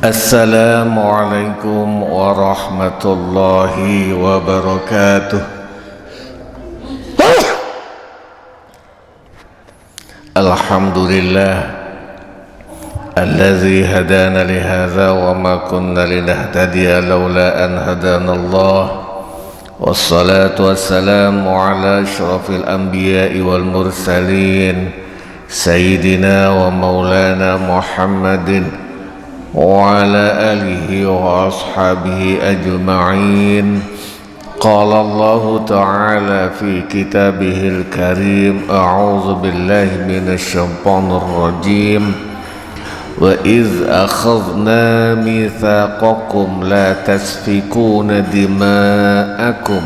Assalamualaikum warahmatullahi wabarakatuh. Alhamdulillah alladzi hadana li hadza wa ma kunna linahtadiya laula an hadana Allah. Wassalatu wassalamu ala asyrafil anbiya'i wal mursalin sayyidina wa maulana Muhammadin wa ala alihi wa ashabihi ajma'in. Qala Allah ta'ala fi kitabihil karim, a'udzu billahi minasy syaithanir rajim. Wa iz akhadna mitsaqakum la tasfikuna dima'akum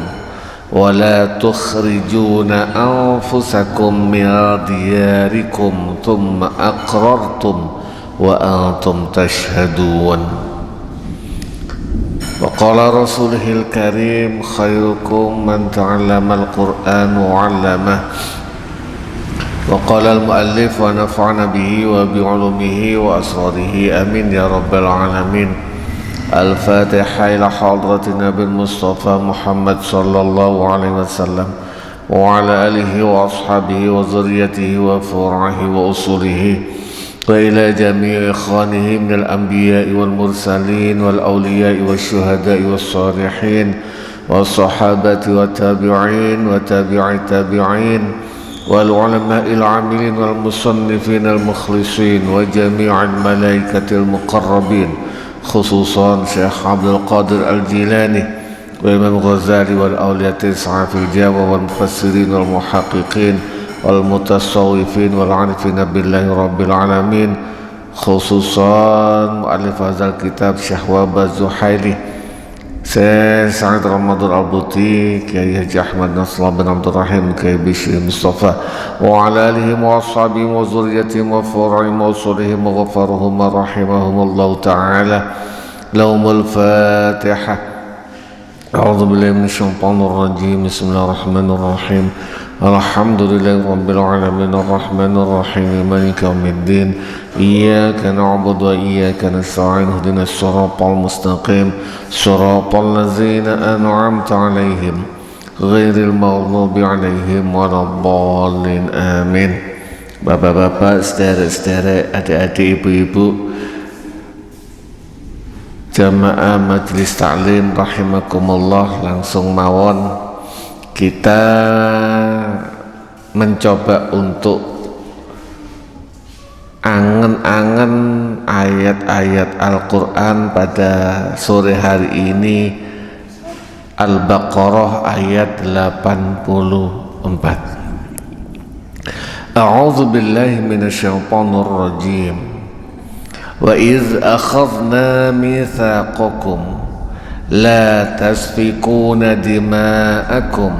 wa la tukhrijuna anfusakum min diyarikum thumma aqrartum wa antum tashhadun. Wa qala rasulihil karim, khairukum man ta'allama al-Qur'an wa 'allamahu. Wa qala al-muallif wa nafa'ana bihi wa bi'ulumihi wa asrarihi, amin ya rabbal alamin. Al-Fatiha ila hadrati Nabi Mustafa Muhammad sallallahu alaihi wasallam wa ala alihi wa ashabihi wa zurriyatihi wa furu'ihi wa usulihi wa ila jami'i ikhwanihi minal anbiya'i wal mursalin wal awliya'i wal syuhada'i wal salihin wal sahabati wa tabi'in wa tabi'i tabi'in wal ulama'il amilin wal musannifin al mukhlisin wa jami'al malaikatil muqarrabin, khususan Syekh Abdul Qadir Al-Jilani wa Imam Ghazali wal awliyatil sa'afil jawa wal mufassirin wal muhaqqiqin wal mutasawwifin wal arifin billahi rabbil alamin, khususan muallif hadzal kitab Syekh Wahbah Zuhaili, Syekh Sa'id Ramadan Al-Buti, Kiai Haji Ahmad Nasrullah bin Abdul Rahim, Kiai Bisri Mustafa wa ala alihi wa ashabihi wa zurriyyatihim wa furu'ihim wa usulihim wa ghafarahum wa rahimahumullahu ta'ala. Lahumul Fatihah. A'udzu billahi minasy syaithanir rajim. Bismillahirrahmanirrahim. Alhamdulillahi rabbil alamin arrahmanir rahim maliki yaumiddin. Iyyaka na'budu wa iyyaka nasta'in. Ihdinas siratal mustaqim, siratal ladzina an'amta 'alaihim ghairil maghdubi 'alaihim waladdallin. Amin. Bapak-bapak, saudara-saudara, adik-adik, ibu-ibu, jamaah majelis taklim rahimakumullah, langsung mawon kita mencoba untuk angen-angen ayat-ayat Al-Quran pada sore hari ini. Al-Baqarah ayat 84. A'udzu billahi minasyaitonir rajim. Wa iz akhadna mitsaqakum la tasfikuna dima'akum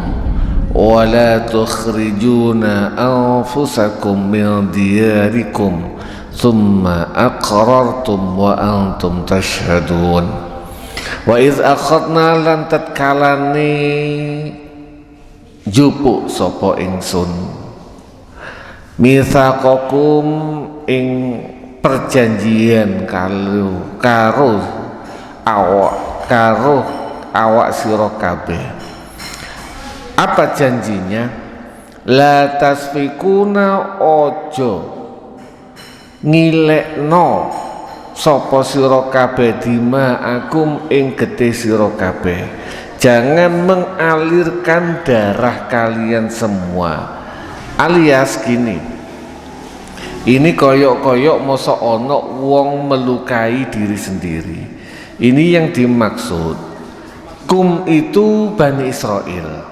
wa la tukhrijuna anfusakum min diyarikum thumma aqrartum wa antum tashhadun. Wa iz akhadna lan tatkalani jupuk sapa ingsun mitsaqakum ing perjanjian karo awak sira kabeh. Apa janjinya? La tasfikuna, ojo ngilekno sapa sira kabeh dima'akum ing getih sira kabeh. Jangan mengalirkan darah kalian semua. Alias gini, ini koyok-koyok mosok ono wong melukai diri sendiri. Ini yang dimaksud. Kum itu Bani Israel.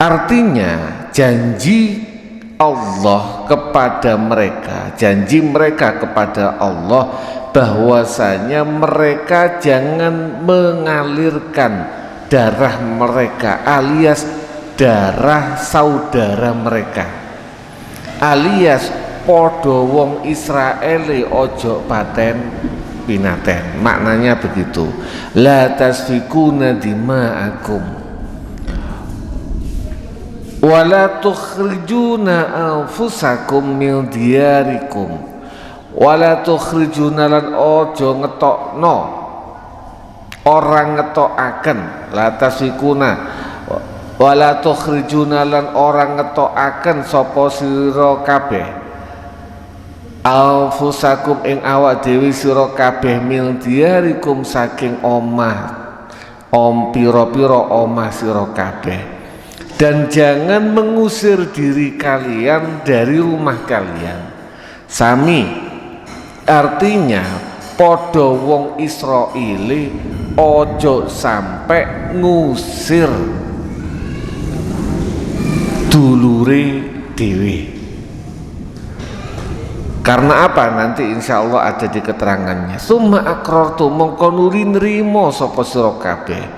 Artinya janji Allah kepada mereka, janji mereka kepada Allah bahwasanya mereka jangan mengalirkan darah mereka alias darah saudara mereka, alias podo wong Israele ojo paten pinaten. Maknanya begitu. La tasfikuna dima'akum wala tukhrijuna anfusakum min diyarikum wala tukhrijuna lan ojo ngetokno orang ngetokaken la tasfikuna wala tukhrijuna lan orang ngetokaken sapa sira kabeh anfusakum ing awak dhewe sira kabeh min diyarikum saking omah pira-pira omah sira kabeh, dan jangan mengusir diri kalian dari rumah kalian. Sami artinya podo wong Israile ojo sampai ngusir dulure dewe. Karena apa? Nanti insya Allah ada di keterangannya. Summa akrartu mongko nuri nrimo sapa sira kabeh,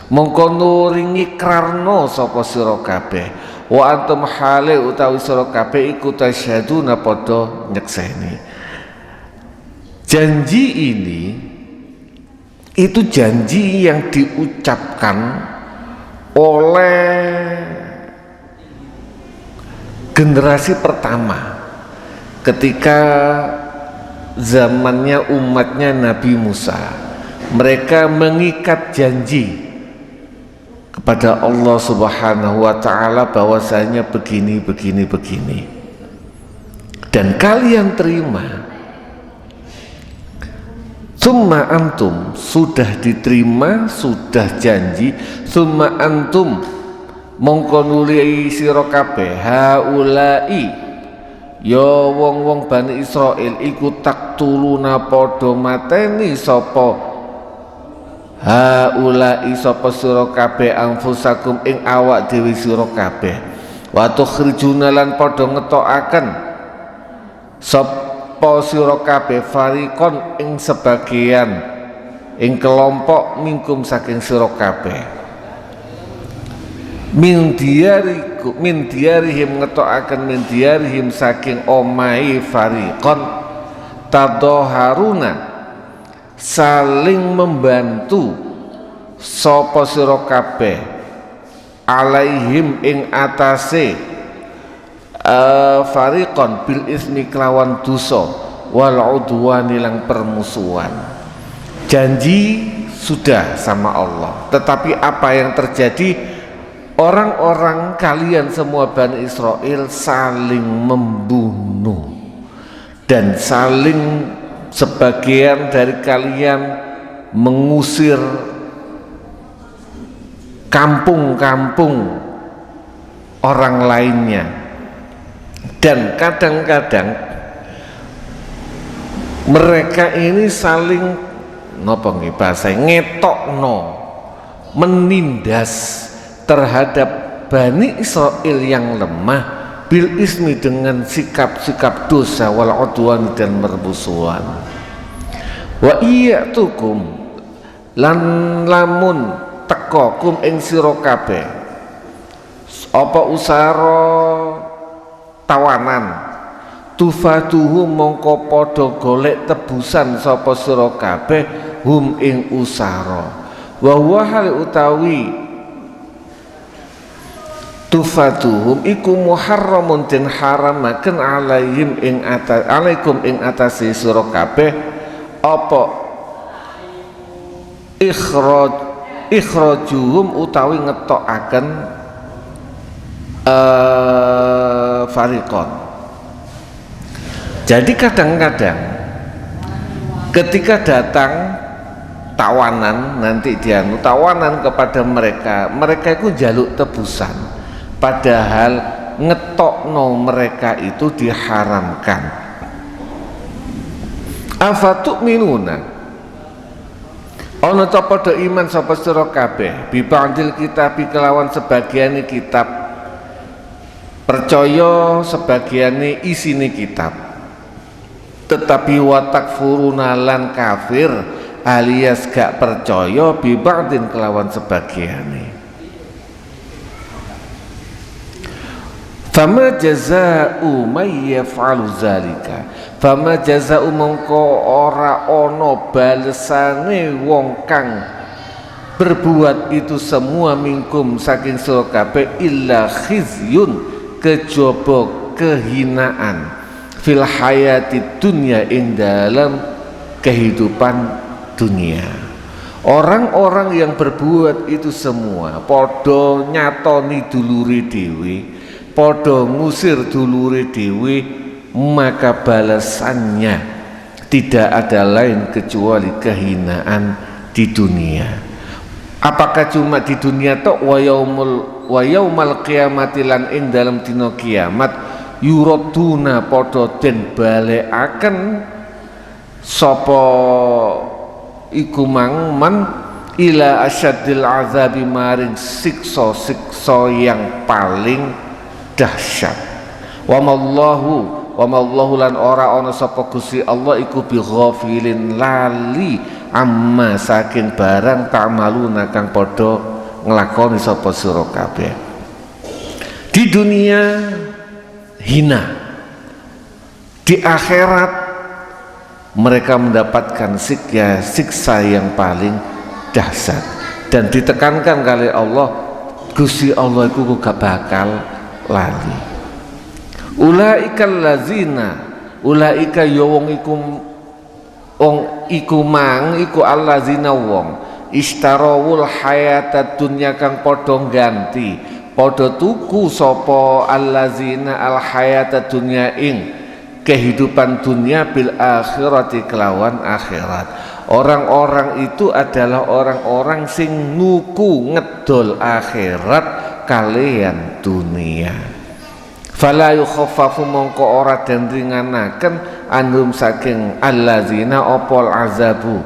mongko nuri ngikrarno sapa sira kabeh, wa antum hale utawi sira kabeh iku tasyhaduna padha nyekseni. Janji ini itu janji yang diucapkan oleh generasi pertama ketika zamannya umatnya Nabi Musa. Mereka mengikat janji kepada Allah Subhanahu wa ta'ala bahwasanya begini, dan kalian terima. Summa antum, sudah diterima, sudah janji. Summa antum mongko nuli sira kabeh haulai ya wong-wong Bani Israil iku taktuluna padha mateni sapa haulai sapa sira kabeh anfusakum ing awak dhewe sira kabeh, wa tukhrijuna lan padha ngetokaken sapa sira kabeh fariqon ing sebagian ing kelompok mingkum saking sira kabeh min diarihim ngetokaken min diarihim saking omai fariqon tadoharuna saling membantu sapa sira kabeh alaihim ing atase fariqon bil ismi kelawan dosa wal udwani lang permusuhan. Janji sudah sama Allah, tetapi apa yang terjadi? Orang-orang kalian semua Bani Israel saling membunuh dan saling sebagian dari kalian mengusir kampung-kampung orang lainnya, dan kadang-kadang mereka ini saling ngetokno, menindas terhadap Bani Israel yang lemah bil ismi dengan sikap-sikap dosa wal udwan dan mermusuhan. Wa iyatukum lan lamun tekokum ing sira kabeh apa usara tawanan tufaduhum mongko padha golek tebusan sapa sira kabeh hum ing usara wa huwa hal utawi tufatuhum iku muharramun den haramaken alaihim ing atas alaikum ing atase sira kabeh apa ikhrajuhum utawi ngetokaken fariqon. Jadi kadang-kadang ketika datang tawanan, nanti dia tawanan kepada mereka itu jaluk tebusan. Padahal ngetokno mereka itu diharamkan. Afatuk minuna ana ta padha iman sapa sira kabeh bi ba'dil kitab kelawan sebagiane kitab, percaya sebagiane isine kitab, tetapi watak furuna lan kafir alias gak percaya bi ba'din kelawan sebagiane. Fama jaza'u may yaf'alu zalika, fama jaza'u mongko ora ono balesane wong kang berbuat itu semua minkum saking sira kabeh illa khizyun kejaba kehinaan fil hayati dunya, ing dalam kehidupan dunia. Orang-orang yang berbuat itu semua podo nyatoni dulure dhewe, podo ngusir dulure dhewe, maka balasannya tidak ada lain kecuali kehinaan di dunia. Apakah cuma di dunia tok? Wa yaumal qiyamati, lan ing dalam dina kiamat yuraduna padha den balekaken sapa iku man ila asyadil azabi, maring siksa yang paling dahsyat. Wa mallahu lan ora ana sapa Gusti Allah iku bi ghafilin lali amma saking barang ta'maluna kang padha nglakoni sapa sira kabeh. Di dunia hina, di akhirat mereka mendapatkan siksa yang paling dahsyat. Dan ditekankan kali Allah, Gusti Allah iku gak bakal lali. Ulaikal lazina, ulaika ya wong iku mang iku allazina wong istarawul hayata dunya kang padha ganti, padha tuku sapa allazina al hayata dunya ing kehidupan dunia bil akhirati kelawan akhirat. Orang-orang itu adalah orang-orang sing nuku ngedol akhirat kalian dunia. Fala yukhaffafu, mongko ora den ringanaken anhum saking allazina opol azabu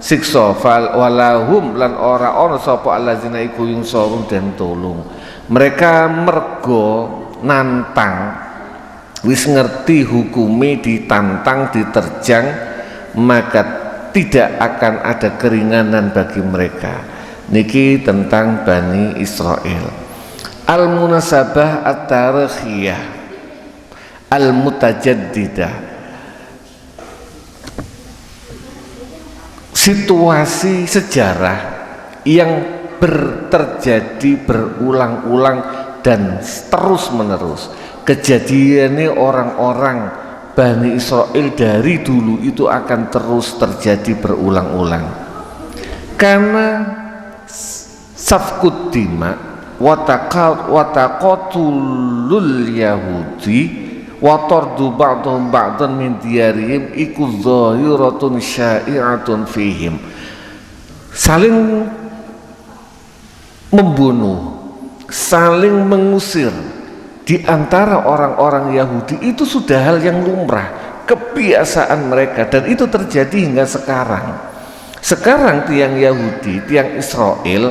siksa, fal walahum lan ora ana sapa allazina iku yungsarun den tolong. Mereka mergo nantang, wis ngerti hukume, ditantang, diterjang, maka tidak akan ada keringanan bagi mereka. Niki tentang Bani Israel. Al-munasabah at-tarikhiyah al-mutajaddidah, situasi sejarah yang terjadi berulang-ulang dan terus menerus. Kejadiannya orang-orang Bani Israel dari dulu itu akan terus terjadi berulang-ulang, karena safkud dima wataqatulul yahudi watardu ba'dhum ba'dan min diyarihim iku zahiratun sya'i'atun fihim. Saling membunuh, saling mengusir di antara orang-orang Yahudi itu sudah hal yang lumrah, kebiasaan mereka, dan itu terjadi hingga sekarang. Sekarang tiang Yahudi, tiang Israel,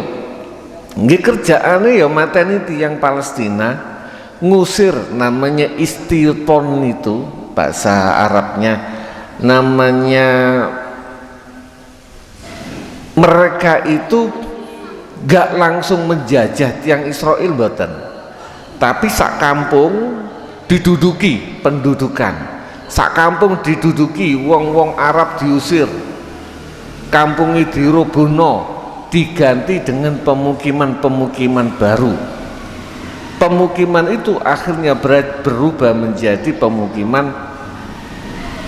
nggih kerjaane ya mateni tiang Palestina, ngusir, namanya istiton, itu bahasa Arabnya, namanya mereka itu gak langsung menjajah tiang Israel mboten, tapi sak kampung diduduki pendudukan, sak kampung diduduki wong-wong Arab, diusir, kampungi dirobohno, diganti dengan pemukiman-pemukiman baru. Pemukiman itu akhirnya berubah menjadi pemukiman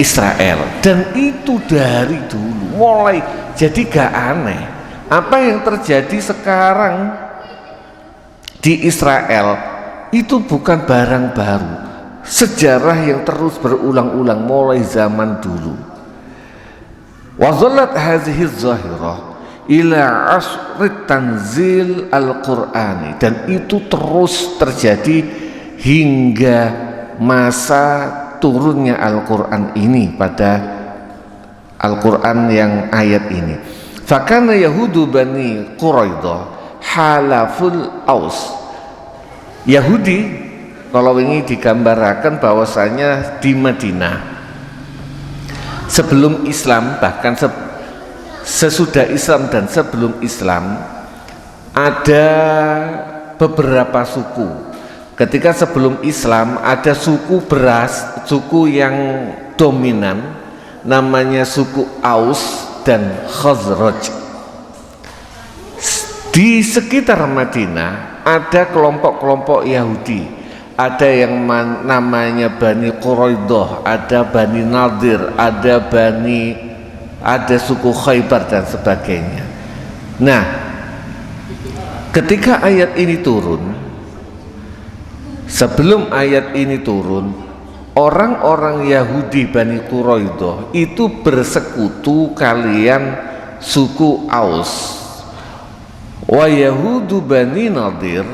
Israel, dan itu dari dulu mulai. Jadi gak aneh apa yang terjadi sekarang di Israel, itu bukan barang baru, sejarah yang terus berulang-ulang mulai zaman dulu. Wa zallat hadhihi zahirah ila asri tanzil al-Qur'ani, dan itu terus terjadi hingga masa turunnya Al-Qur'an ini, pada Al-Qur'an yang ayat ini. Fakana yahudu bani Quraidah halaful aus. Yahudi kalau ini digambarkan bahwasanya di Madinah sebelum Islam, bahkan sesudah Islam dan sebelum Islam, ada beberapa suku. Ketika sebelum Islam ada suku beras, suku yang dominan, namanya suku Aus dan Khazraj. Di sekitar Madinah ada kelompok-kelompok Yahudi, ada yang namanya Bani Quraidah, ada Bani Nadir, ada suku Khaybar dan sebagainya. Nah, ketika ayat ini turun, sebelum ayat ini turun, orang-orang Yahudi Bani Quraidah itu bersekutu kalian suku Aus. Wa Yahudu Bani Nadir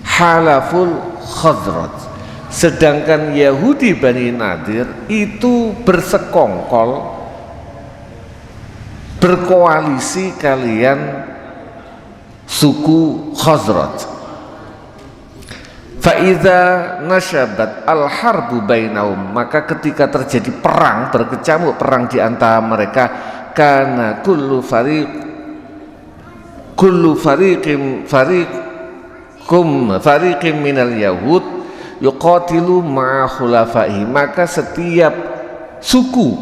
halaful Khazraj, sedangkan Yahudi Bani Nadir itu bersekongkol, berkoalisi kalian suku Khazraj. Fa'idha nasyabat al-harbu bainahum, maka ketika terjadi perang, berkecamuk perang di antara mereka, karena kullu fariqim minal yahud yuqatilu ma'a khulafaihi, maka setiap suku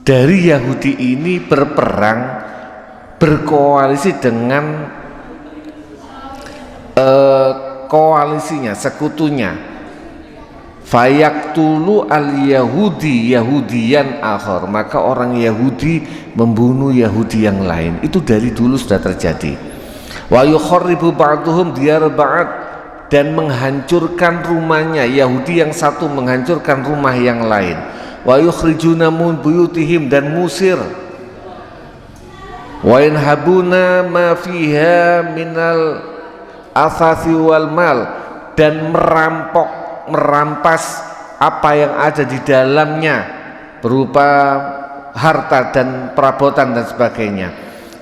dari Yahudi ini berperang, berkoalisi dengan koalisinya, sekutunya. Fayaktulu al-yahudi yahudiyan akhar, maka orang Yahudi membunuh Yahudi yang lain. Itu dari dulu sudah terjadi. Wa yukharribu ba'duhum diyar ba'd, dan menghancurkan rumahnya. Yahudi yang satu menghancurkan rumah yang lain. Wa yukhrijuna min buyutihim, dan musir. Wa yanhabuna ma fiha minal athasi wal mal, dan merampas apa yang ada di dalamnya berupa harta dan perabotan dan sebagainya.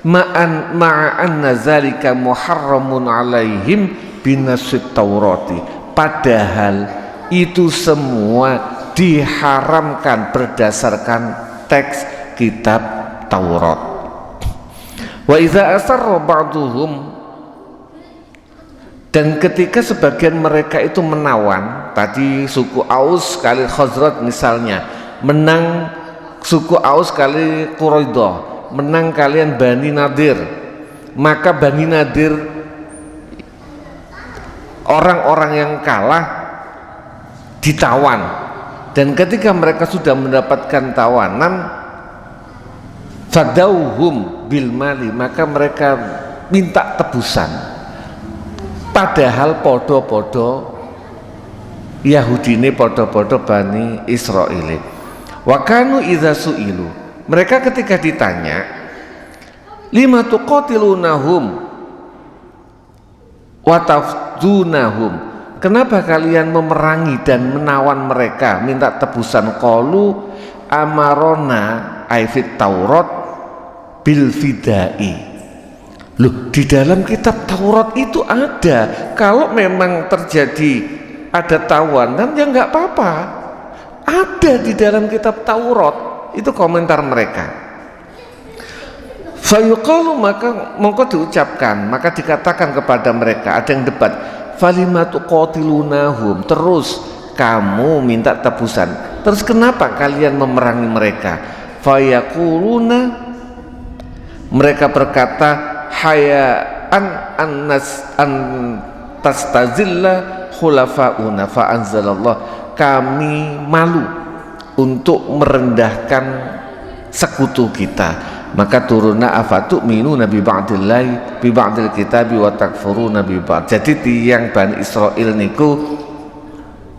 Ma'anna zalika muharramun alaihim binasit Taurati, padahal itu semua diharamkan berdasarkan teks kitab Taurat. Wa idza asarra ba'duhum, dan ketika sebagian mereka itu menawan, tadi suku Aus kali Khazraj misalnya, menang suku Aus kali Quraidah, menang kalian Bani Nadir, maka Bani Nadir, orang-orang yang kalah ditawan, dan ketika mereka sudah mendapatkan tawanan, fadauhum bil mali, maka mereka minta tebusan, padahal podo-podo Yahudi ini podo-podo Bani Israil. Wa kanu idza su'ilu, mereka ketika ditanya, lima tuqatilunahum wa tafdunahum, kenapa kalian memerangi dan menawan mereka, minta tebusan? Qalu amarona aifit Taurat bil fidai. Loh, di dalam kitab Taurat itu ada, kalau memang terjadi ada tawanan ya nggak apa-apa, ada di dalam kitab Taurat. Itu komentar mereka. Fayuqalu, maka mongko diucapkan, maka dikatakan kepada mereka, ada yang debat, falimatu qatilunahum, terus kamu minta tebusan, terus kenapa kalian memerangi mereka? Fayaquluna, mereka berkata, hayaan an tastazilla khulafauna fa anzalallah, kami malu untuk merendahkan sekutu kita, maka turunna afatu'minuna bi ba'dillahi bi ba'dil kitabi wa takfuruna bi ba'd. Jadi tiyang Bani Israil niku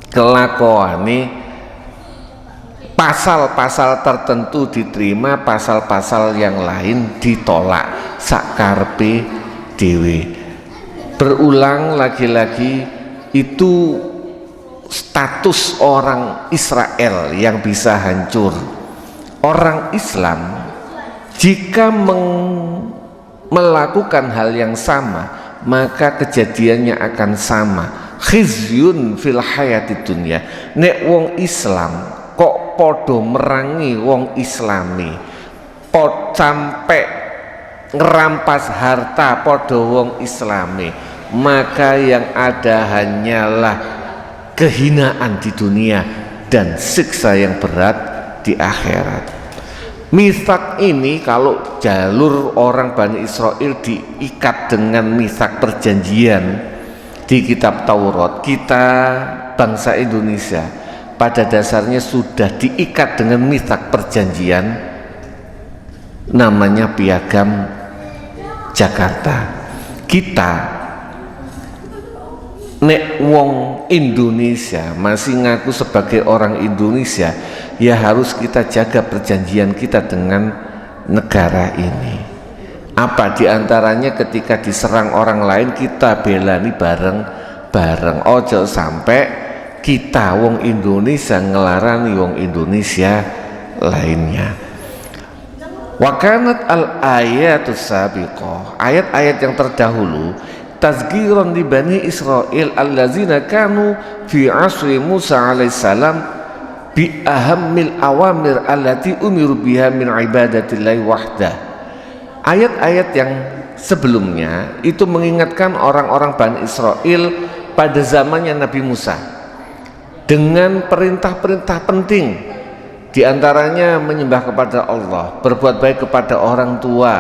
kelakuane pasal-pasal tertentu diterima, pasal-pasal yang lain ditolak sakarepe dhewe. Berulang lagi-lagi, itu status orang Israel yang bisa hancur. Orang Islam jika melakukan hal yang sama, maka kejadiannya akan sama. Khizyun fil hayati dunya. Nek wong Islam kok podo merangi wong Islami, sampai ngerampas harta podo wong Islami, maka yang ada hanyalah kehinaan di dunia dan siksa yang berat di akhirat. Mitsak ini, kalau jalur orang Bani Israil diikat dengan mitsak perjanjian, di kitab Taurat, kita bangsa Indonesia pada dasarnya sudah diikat dengan mitsaq perjanjian namanya Piagam Jakarta. Kita nek wong Indonesia masih ngaku sebagai orang Indonesia, ya harus kita jaga perjanjian kita dengan negara ini. Apa diantaranya ketika diserang orang lain kita belani bareng-bareng. Ojo sampai kita wong Indonesia ngelarani wong Indonesia lainnya. Wa kanat al ayatus sabiqah, ayat-ayat yang terdahulu tazkiran li bani Israil allazina kanu fi asri Musa alaihissalam bi ahammil awamir allati umiru biha min ibadatillahi wahdah. Ayat-ayat yang sebelumnya itu mengingatkan orang-orang Bani Israel pada zamannya Nabi Musa dengan perintah-perintah penting, diantaranya menyembah kepada Allah, berbuat baik kepada orang tua,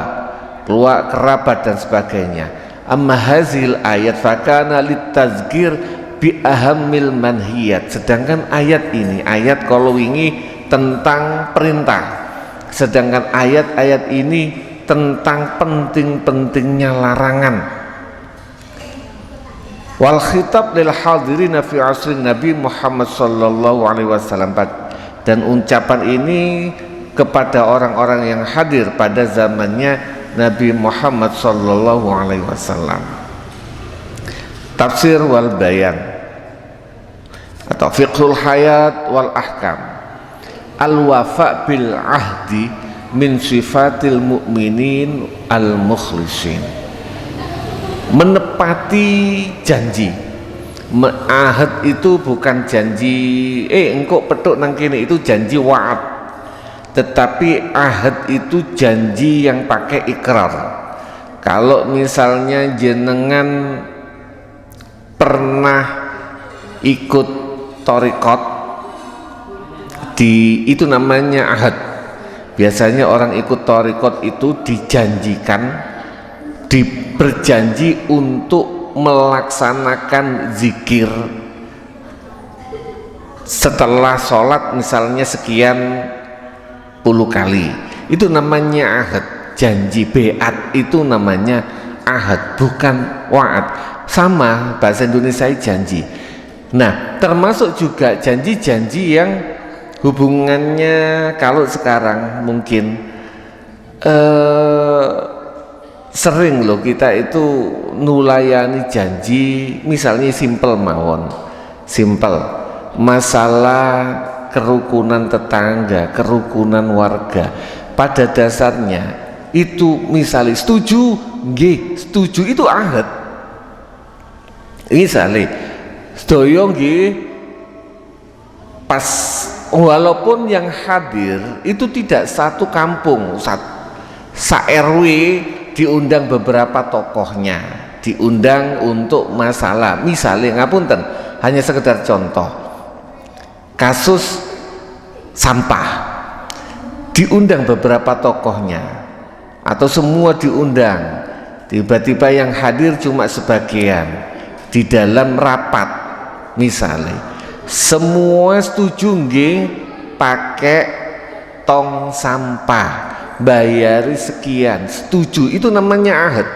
keluarga, kerabat dan sebagainya. Amma hazil ayat fakana litazkir bi ahammil manhiyat. Sedangkan ayat ini, ayat kalau wingi tentang perintah, sedangkan ayat-ayat ini tentang penting-pentingnya larangan. Wal khitab lil hadirin fi asrin Nabi Muhammad sallallahu alaihi wasallam, dan ucapan ini kepada orang-orang yang hadir pada zamannya Nabi Muhammad sallallahu alaihi wasallam. Tafsir wal bayan atau fiqhul hayat wal ahkam. Al wafa bil ahdi min sifatil mu'minin al mukhlisin. Menepati janji. Ahad itu bukan janji engkau petuk nang kene, itu janji wa'ad. Tetapi ahad itu janji yang pakai ikrar. Kalau misalnya jenengan pernah ikut thariqat, itu namanya ahad. Biasanya orang ikut thariqat itu berjanji untuk melaksanakan zikir setelah sholat misalnya sekian puluh kali. Itu namanya ahad. Janji beat itu namanya ahad, bukan wa'ad. Sama bahasa Indonesia janji. Nah, termasuk juga janji-janji yang hubungannya kalau sekarang mungkin sering loh kita itu nulayani janji, misalnya simple mawon, simple masalah kerukunan tetangga, kerukunan warga. Pada dasarnya itu misalnya setuju, nggih, setuju itu ahad. Misalnya sedoyo nggih, pas walaupun yang hadir itu tidak satu kampung, sa-RW diundang beberapa tokohnya, diundang untuk masalah, misalnya ngapunten, hanya sekedar contoh kasus sampah, diundang beberapa tokohnya atau semua diundang, tiba-tiba yang hadir cuma sebagian di dalam rapat, misalnya semua setuju nggih pakai tong sampah, bayari sekian, setuju, itu namanya ahad.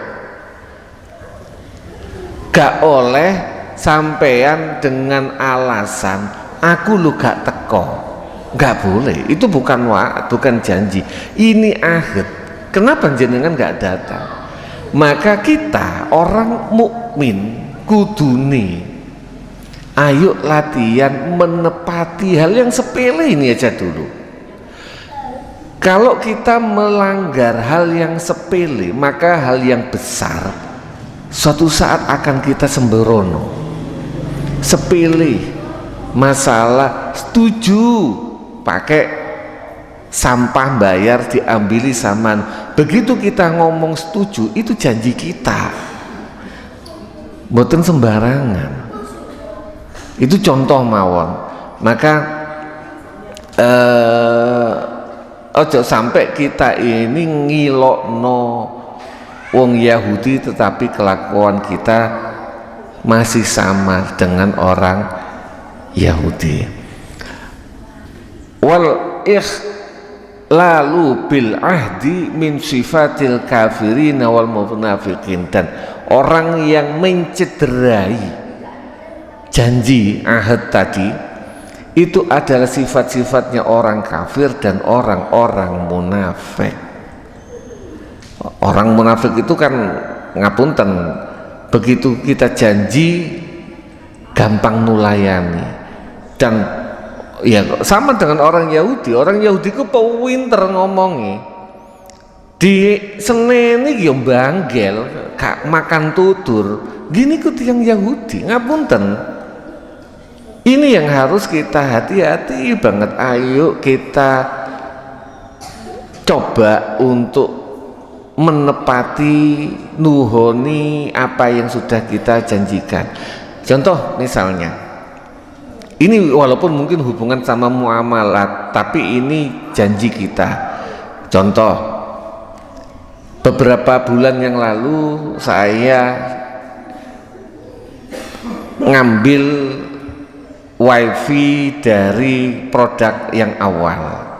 Gak oleh sampean dengan alasan aku lu gak teko, gak boleh. Itu bukan wa'ad, bukan janji, ini ahad. Kenapa jenengan gak datang? Maka kita orang mukmin kudune ayo latihan menepati hal yang sepele ini aja dulu. Kalau kita melanggar hal yang sepele, maka hal yang besar suatu saat akan kita sembrono. Sepele masalah setuju pakai sampah bayar diambili saman, begitu kita ngomong setuju itu janji kita, mboten sembarangan. Itu contoh mawon. Maka ojo sampai kita ini ngilokno wong Yahudi tetapi kelakuan kita masih sama dengan orang Yahudi. Wal ikhlalu bil ahdi min sifatil kafirin wal munafiqin, dan orang yang mencederai janji ahad tadi itu adalah sifat-sifatnya orang kafir dan orang-orang munafik. Orang munafik itu kan ngapunten, begitu kita janji gampang nulayani. Dan ya sama dengan orang Yahudi. Orang Yahudi ku pinter ngomongi, di seneni yo banggel gak makan tutur. Gini ku tiyang Yahudi, ngapunten. Ini yang harus kita hati-hati banget. Ayo kita coba untuk menepati, nuhoni apa yang sudah kita janjikan. Contoh misalnya, ini walaupun mungkin hubungan sama muamalat, tapi ini janji kita. Contoh, beberapa bulan yang lalu saya ngambil wifi dari produk yang awal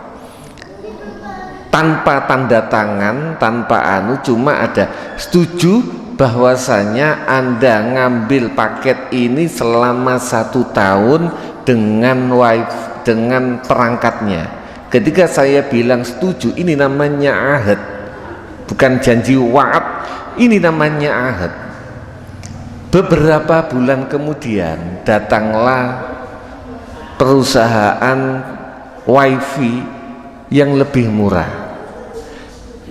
tanpa tanda tangan, tanpa cuma ada setuju bahwasanya Anda ngambil paket ini selama 1 tahun dengan wifi, dengan perangkatnya. Ketika saya bilang setuju, ini namanya ahad, bukan janji wa'ad, ini namanya ahad. Beberapa bulan kemudian datanglah perusahaan wifi yang lebih murah.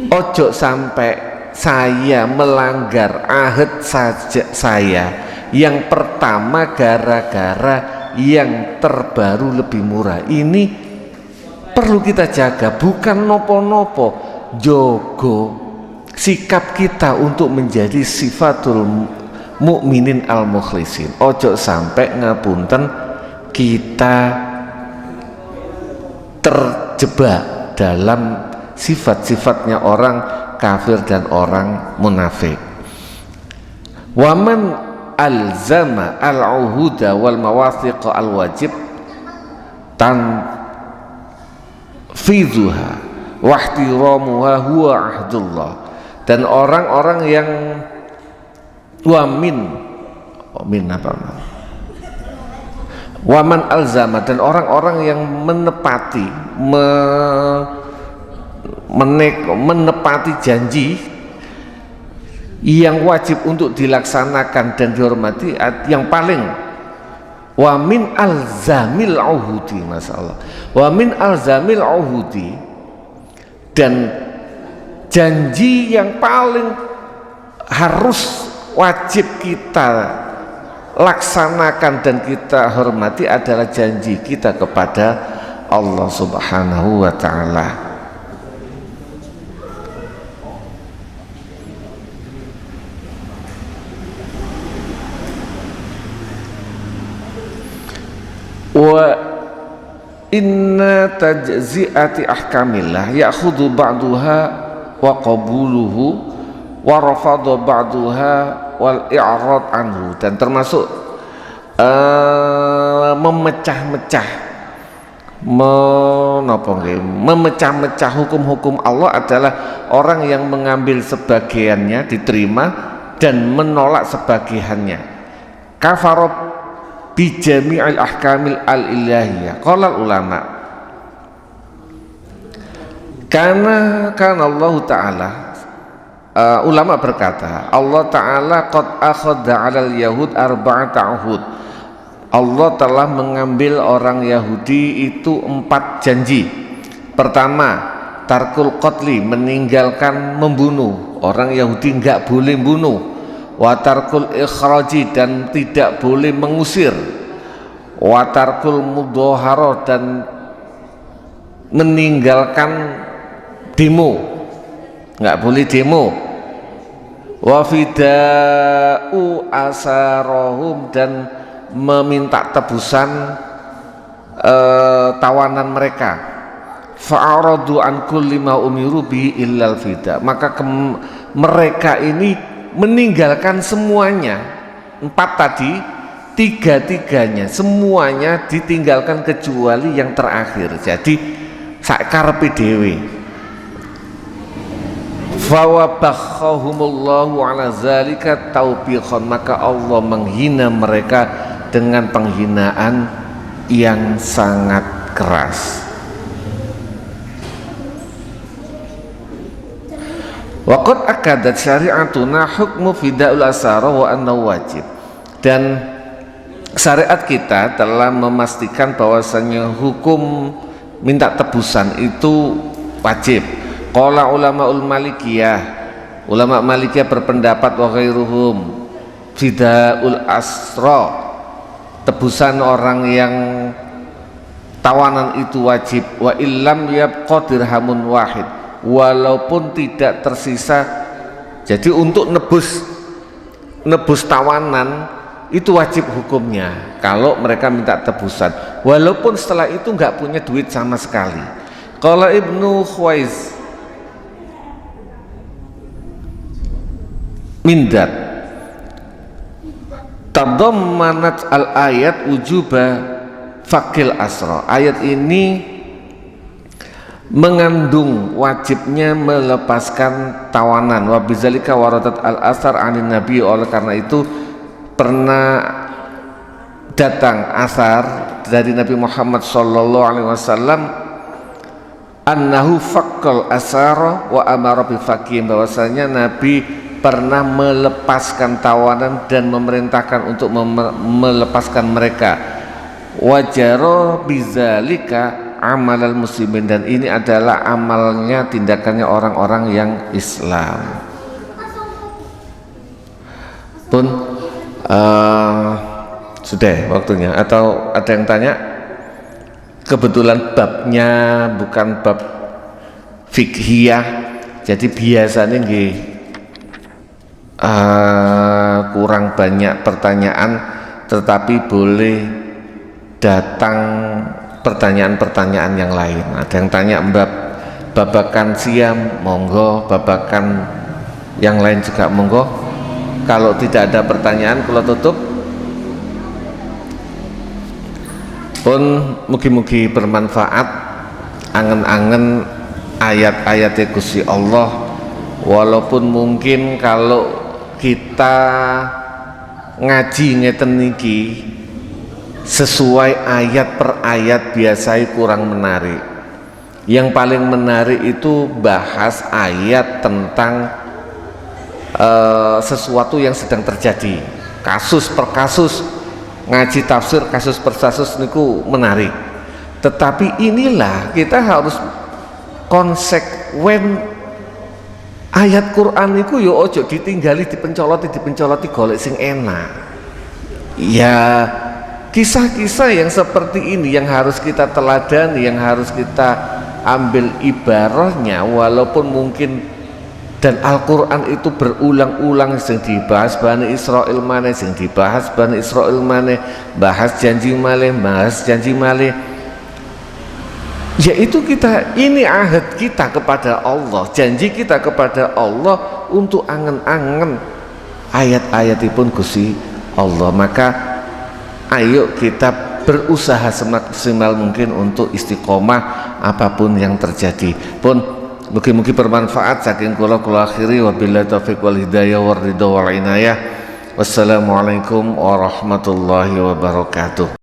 Ojo sampai saya melanggar ahad saja saya yang pertama gara-gara yang terbaru lebih murah. Ini perlu kita jaga, bukan nopo-nopo, jogo sikap kita untuk menjadi sifatul mukminin al-mukhlisin. Ojo sampai ngapunten kita terjebak dalam sifat-sifatnya orang kafir dan orang munafik. Waman alzama al-uhuda wal mawathiq al-wajib tanfidhuha wa ihtiramuha huwa ahdullah. Dan orang-orang yang waman alzama, dan orang-orang yang menepati menepati janji yang wajib untuk dilaksanakan dan dihormati, yang paling wamin alzamil uhudi, masalah wamin alzamil uhudi, dan janji yang paling harus wajib kita laksanakan dan kita hormati adalah janji kita kepada Allah Subhanahu wa ta'ala. Wa inna tajzi'ati ahkamillah ya'khudhu ba'duha wa qabuluhu wa rafadhu ba'duha wal i'rad anhu. Dan termasuk memecah-mecah hukum-hukum Allah adalah orang yang mengambil sebagiannya diterima dan menolak sebagiannya. Kafarat bi jami'il ahkamil al-ilahiyah. Qala ulama, karena Allah Ta'ala, ulama berkata, Allah Ta'ala qad akhadha 'alal yahud arba'ata uhud. Allah telah mengambil orang Yahudi itu 4 janji. Pertama, tarkul qatli, meninggalkan membunuh. Orang Yahudi enggak boleh bunuh. Wa tarkul ikhraji, dan tidak boleh mengusir. Wa tarkul mudhahara, dan meninggalkan demo, enggak boleh demo. Wa fida'u asarahum, dan meminta tebusan tawanan mereka. Fa'aradu an kulli ma umiru bi illal fida, maka mereka ini meninggalkan semuanya 4 tadi, tiga-tiganya semuanya ditinggalkan kecuali yang terakhir. Jadi sakarepe dhewe. Fawabakhahumullahu ala zalika taubiqan, maka Allah menghina mereka dengan penghinaan yang sangat keras. Waqad akadat syari'atuna hukmu fida'ul asara wa annahu wajib. Dan syariat kita telah memastikan bahwasanya hukum minta tebusan itu wajib. Qala ulamaul malikiyah, ulama malikiyah berpendapat wa ghairuhum, fida'ul asra, tebusan orang yang tawanan itu wajib, wa illam yabqa dirhamun wahid, walaupun tidak tersisa. Jadi untuk nebus tawanan itu wajib hukumnya kalau mereka minta tebusan, walaupun setelah itu nggak punya duit sama sekali. Qala Ibnu Khuwais Mindat tadammanat al-ayat wujuba fakil asra. Ayat ini mengandung wajibnya melepaskan tawanan. Wa bizalika waradat al-asar anin nabi, oleh karena itu pernah datang asar dari Nabi Muhammad sallallahu alaihi wasallam annahu fakkal asara wa amara bi fakim, bahwasanya Nabi pernah melepaskan tawanan dan memerintahkan untuk melepaskan mereka. Wajaro bizalika amalal muslimin, dan ini adalah amalnya, tindakannya orang-orang yang Islam. Pun sudah waktunya, atau ada yang tanya? Kebetulan babnya bukan bab fikhiyah, jadi biasanya nggih kurang banyak pertanyaan, tetapi boleh datang pertanyaan-pertanyaan yang lain. Ada yang tanya babakan siam, monggo. Babakan yang lain juga monggo. Kalau tidak ada pertanyaan, kalau tutup. Pun mugi-mugi bermanfaat, angen-angen ayat-ayat Gusti Allah. Walaupun mungkin kalau kita ngaji ngeten niki sesuai ayat per ayat biasanya kurang menarik. Yang paling menarik itu bahas ayat tentang sesuatu yang sedang terjadi, kasus per kasus. Ngaji tafsir kasus per kasus niku menarik. Tetapi inilah kita harus konsekuen. Ayat Quran niku yo ojo ditinggali, dipencoloti golek sing enak. Ya, kisah-kisah yang seperti ini yang harus kita teladani, yang harus kita ambil ibarahnya, walaupun mungkin dan Al-Quran itu berulang-ulang sing dibahas Bani Israel maneh, sing dibahas Bani Israel maneh, bahas janji malih, bahas janji malih. Yaitu kita, ini ahad kita kepada Allah, janji kita kepada Allah untuk angen-angen ayat-ayatipun Gusti Allah. Maka ayo kita berusaha semaksimal mungkin untuk istiqomah apapun yang terjadi. Pun mugi-mugi bermanfaat. Saking kula akhiri, wabillahi taufiq wal hidayah war ridha wal inayah. Wassalamualaikum warahmatullahi wabarakatuh.